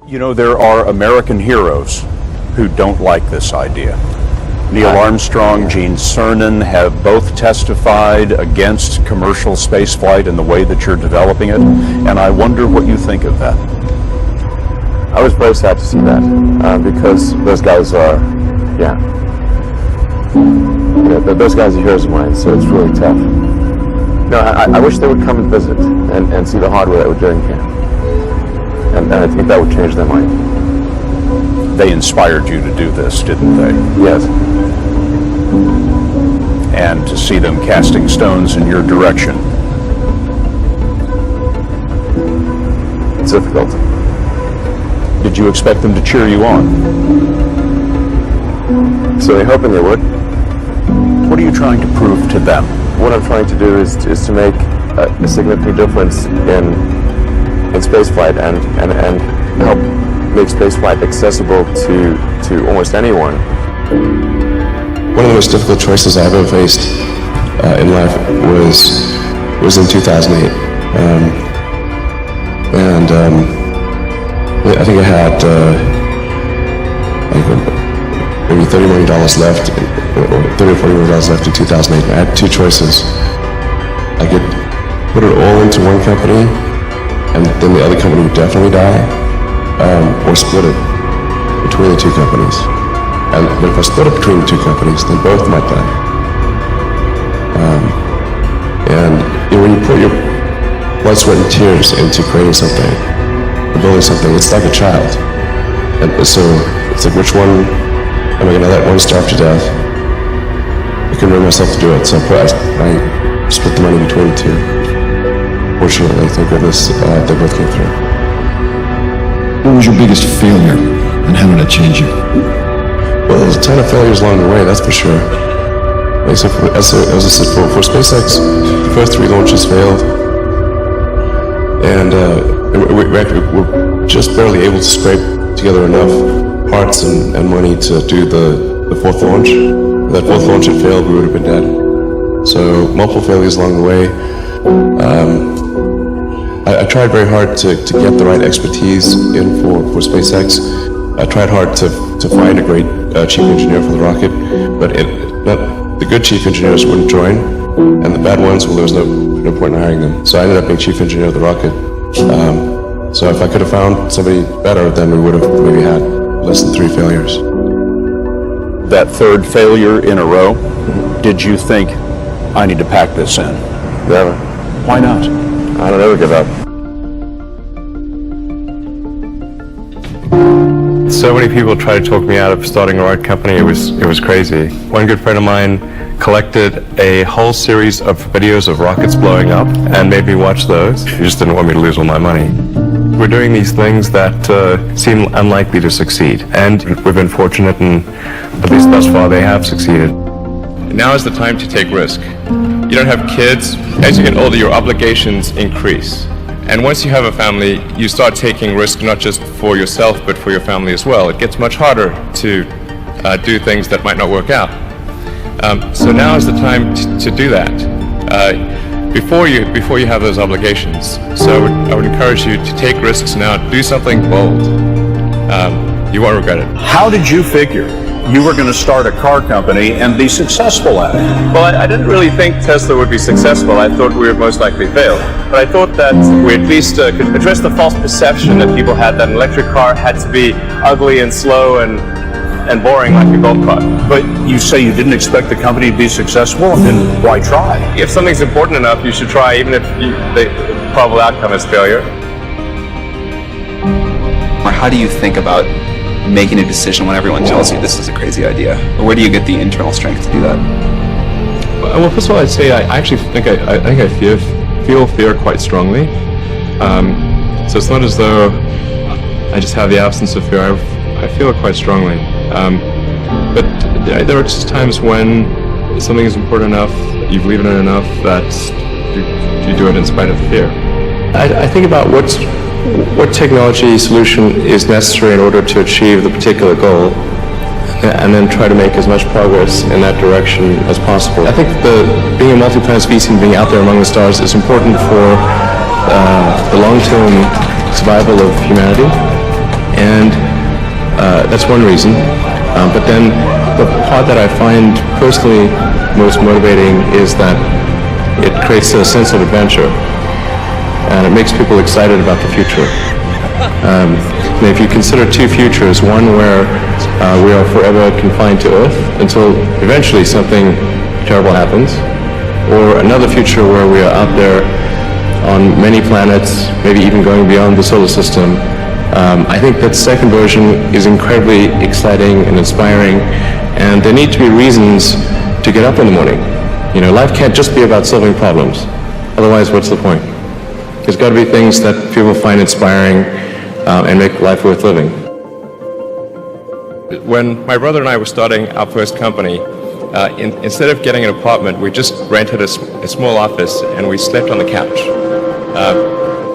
You know, there are American heroes who don't like this idea. Neil Armstrong, Gene Cernan have both testified against commercial spaceflight and the way that you're developing it, and I wonder what you think of that. I was very sad to see that, because those guys are, those guys are heroes of mine, so it's really tough. No, I wish they would come and visit and see the hardware that we're doing here. And I think that would change their mind. They inspired you to do this, didn't they? Yes. And to see them casting stones in your direction. It's difficult. Did you expect them to cheer you on? So they're hoping they would. What are you trying to prove to them? What I'm trying to do is to make a significant difference in spaceflight and help make spaceflight accessible to almost anyone. One of the most difficult choices I've ever faced in life was in 2008, I think I had maybe $30 million left, or $30 or $40 million left in 2008. I had two choices. I could put it all into one company, and then the other company would definitely die, or split it between the two companies. But if I split it between the two companies, then both might die. When you put your blood, sweat, and tears into creating something, or building something, it's like a child. And so it's like, which one am I going to let one starve to death? I couldn't bring myself to do it, so I split the money between the two. Fortunately, thank goodness, they both came through. What was your biggest failure, and how did it change you? Well, there's a ton of failures along the way, that's for sure. Like, so as I said, for SpaceX, the first 3 launches failed, and we're just barely able to scrape together enough parts and money to do the 4th launch. If that 4th launch had failed, we would have been dead. So multiple failures along the way. I tried very hard to get the right expertise in for SpaceX. I tried hard to find a great chief engineer for the rocket, but the good chief engineers wouldn't join, and the bad ones, well, there was no point in hiring them. So I ended up being chief engineer of the rocket. So if I could have found somebody better, then we would have maybe had less than 3 failures. That 3rd failure in a row, did you think, I need to pack this in? Never. Why not? I don't ever give up. So many people tried to talk me out of starting a rocket company. It was crazy. One good friend of mine collected a whole series of videos of rockets blowing up and made me watch those. He just didn't want me to lose all my money. We're doing these things that seem unlikely to succeed, and we've been fortunate, and at least thus far they have succeeded. Now is the time to take risk. You don't have kids. As you get older, your obligations increase. And once you have a family, you start taking risks not just for yourself, but for your family as well. It gets much harder to do things that might not work out. So now is the time to do that before you have those obligations. So I would encourage you to take risks now. Do something bold. You won't regret it. How did you figure you were going to start a car company and be successful at it? Well, I didn't really think Tesla would be successful. I thought we would most likely fail. But I thought that we at least could address the false perception that people had that an electric car had to be ugly and slow and boring like a golf cart. But you say you didn't expect the company to be successful, then why try? If something's important enough, you should try, even if the probable outcome is failure. Or how do you think about making a decision when everyone tells you this is a crazy idea? Or where do you get the internal strength to do that? Well, first of all, I'd say I actually think I feel fear quite strongly. So it's not as though I just have the absence of fear. I feel it quite strongly. But there are just times when something is important enough, you believe in it enough, that you do it in spite of the fear. I think about what technology solution is necessary in order to achieve the particular goal, and then try to make as much progress in that direction as possible. I think being a multi-planet species and being out there among the stars is important for the long-term survival of humanity, and that's one reason. But then the part that I find personally most motivating is that it creates a sense of adventure, and it makes people excited about the future. And if you consider two futures, one where we are forever confined to Earth until eventually something terrible happens, or another future where we are out there on many planets, maybe even going beyond the solar system, I think that second version is incredibly exciting and inspiring, and there need to be reasons to get up in the morning. You know, life can't just be about solving problems. Otherwise, what's the point? There's got to be things that people find inspiring and make life worth living. When my brother and I were starting our first company, instead of getting an apartment, we just rented a small office and we slept on the couch.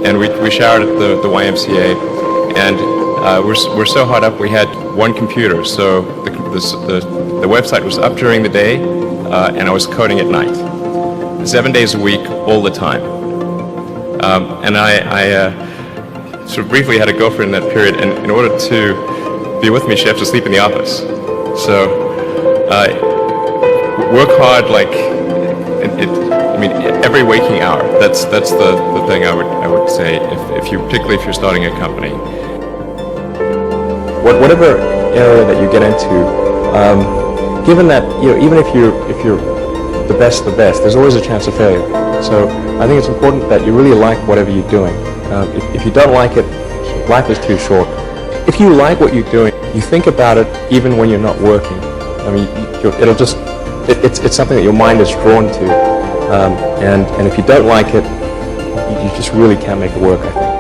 And we showered at the YMCA, and we're so hot up we had one computer, so the website was up during the day, and I was coding at night, 7 days a week, all the time. And I sort of briefly had a girlfriend in that period, and in order to be with me, she had to sleep in the office. So work hard, like every waking hour. That's the thing I would say particularly if you're starting a company. Whatever area that you get into, given that even if you're the best, there's always a chance of failure. So I think it's important that you really like whatever you're doing. If you don't like it, life is too short. If you like what you're doing, you think about it even when you're not working. I mean, it's something that your mind is drawn to, and if you don't like it, you just really can't make it work, I think.